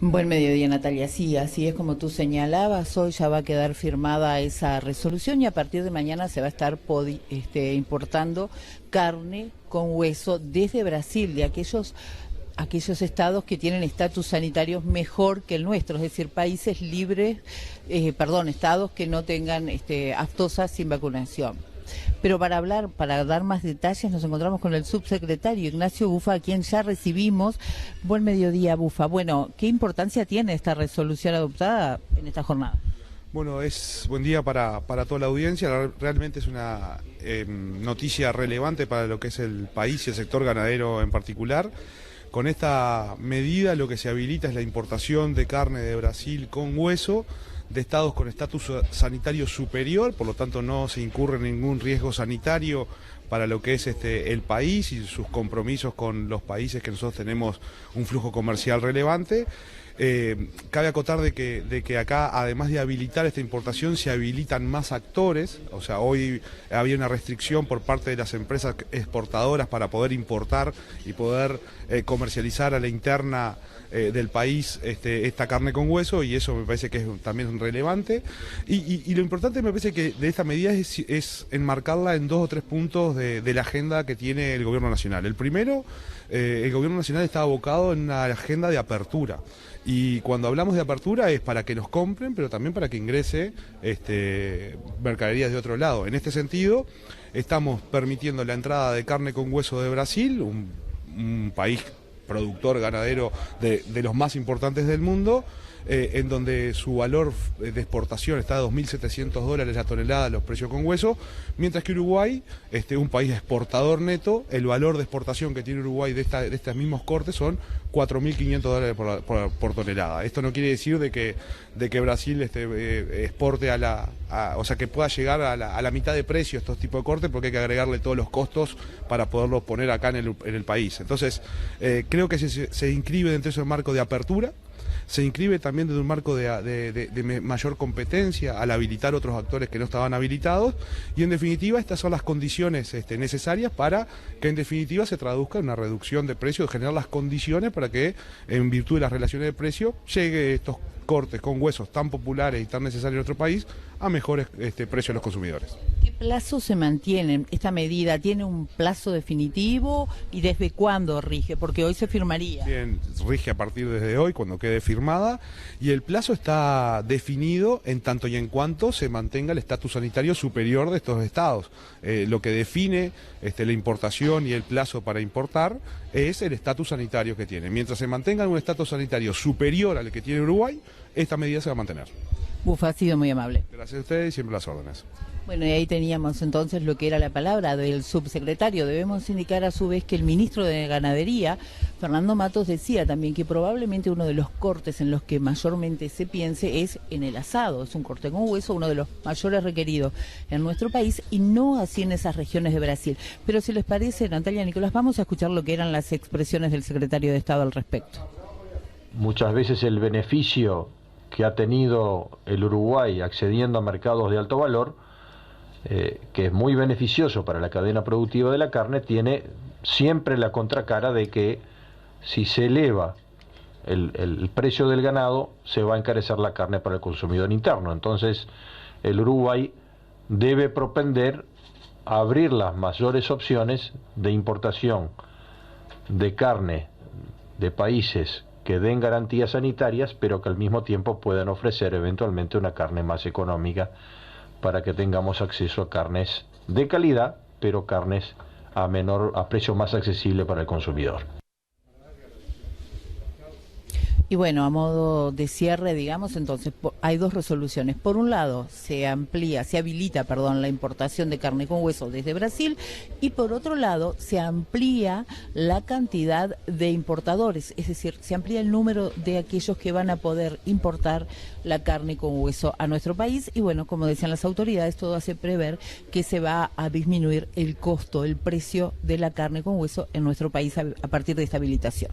Buen mediodía, Natalia. Sí, así es como tú señalabas. Hoy ya va a quedar firmada esa resolución y a partir de mañana se va a estar importando carne con hueso desde Brasil, de aquellos estados que tienen estatus sanitarios mejor que el nuestro, es decir, países libres, estados que no tengan aftosa sin vacunación. Pero para dar más detalles, nos encontramos con el subsecretario Ignacio Bufa, a quien ya recibimos. Buen mediodía, Bufa. Bueno, ¿qué importancia tiene esta resolución adoptada en esta jornada? Bueno, es buen día para toda la audiencia. Realmente es una noticia relevante para lo que es el país y el sector ganadero en particular. Con esta medida lo que se habilita es la importación de carne de Brasil con hueso de estados con estatus sanitario superior, por lo tanto no se incurre en ningún riesgo sanitario para lo que es el país y sus compromisos con los países que nosotros tenemos un flujo comercial relevante. Cabe acotar de que acá, además de habilitar esta importación, se habilitan más actores. O sea, hoy había una restricción por parte de las empresas exportadoras para poder importar y poder comercializar a la interna del país esta carne con hueso, y eso me parece que es también relevante. Y lo importante me parece que de esta medida es enmarcarla en 2 o 3 puntos de la agenda que tiene el Gobierno Nacional. El primero, el Gobierno Nacional está abocado en una agenda de apertura. Y cuando hablamos de apertura es para que nos compren, pero también para que ingrese mercaderías de otro lado. En este sentido, estamos permitiendo la entrada de carne con hueso de Brasil, un país productor ganadero de los más importantes del mundo, en donde su valor de exportación está a $2.700 la tonelada, los precios con hueso, mientras que Uruguay, un país exportador neto, el valor de exportación que tiene Uruguay de estos mismos cortes son $4.500 por tonelada. Esto no quiere decir de que Brasil exporte o sea, que pueda llegar a la mitad de precio estos tipos de cortes, porque hay que agregarle todos los costos para poderlos poner acá en el país. Entonces, creo que se inscribe dentro de ese marco de apertura. Se inscribe también desde un marco de mayor competencia al habilitar otros actores que no estaban habilitados, y en definitiva estas son las condiciones necesarias para que en definitiva se traduzca en una reducción de precios, generar las condiciones para que en virtud de las relaciones de precio llegue estos cortes con huesos tan populares y tan necesarios en nuestro país a mejores precios a los consumidores. ¿Qué plazo se mantiene esta medida? ¿Tiene un plazo definitivo y desde cuándo rige? Porque hoy se firmaría. Bien, rige a partir desde hoy, cuando quede firmada, y el plazo está definido en tanto y en cuanto se mantenga el estatus sanitario superior de estos estados. Lo que define la importación y el plazo para importar es el estatus sanitario que tiene. Mientras se mantenga un estatus sanitario superior al que tiene Uruguay, esta medida se va a mantener. Bufa, ha sido muy amable. Gracias a ustedes y siempre las órdenes. Bueno, y ahí teníamos entonces lo que era la palabra del subsecretario. Debemos indicar a su vez que el ministro de Ganadería, Fernando Matos, decía también que probablemente uno de los cortes en los que mayormente se piense es en el asado. Es un corte con hueso, uno de los mayores requeridos en nuestro país, y no así en esas regiones de Brasil. Pero si les parece, Natalia, Nicolás, vamos a escuchar lo que eran las expresiones del secretario de Estado al respecto. Muchas veces el beneficio que ha tenido el Uruguay accediendo a mercados de alto valor, que es muy beneficioso para la cadena productiva de la carne, tiene siempre la contracara de que si se eleva el precio del ganado, se va a encarecer la carne para el consumidor interno. Entonces, el Uruguay debe propender a abrir las mayores opciones de importación de carne de países que den garantías sanitarias, pero que al mismo tiempo puedan ofrecer eventualmente una carne más económica, para que tengamos acceso a carnes de calidad, pero carnes a precio más accesible para el consumidor. Y bueno, a modo de cierre, digamos, entonces hay 2 resoluciones. Por un lado, se habilita la importación de carne con hueso desde Brasil, y por otro lado, se amplía la cantidad de importadores, es decir, se amplía el número de aquellos que van a poder importar la carne con hueso a nuestro país. Y bueno, como decían las autoridades, todo hace prever que se va a disminuir el costo, el precio de la carne con hueso en nuestro país a partir de esta habilitación.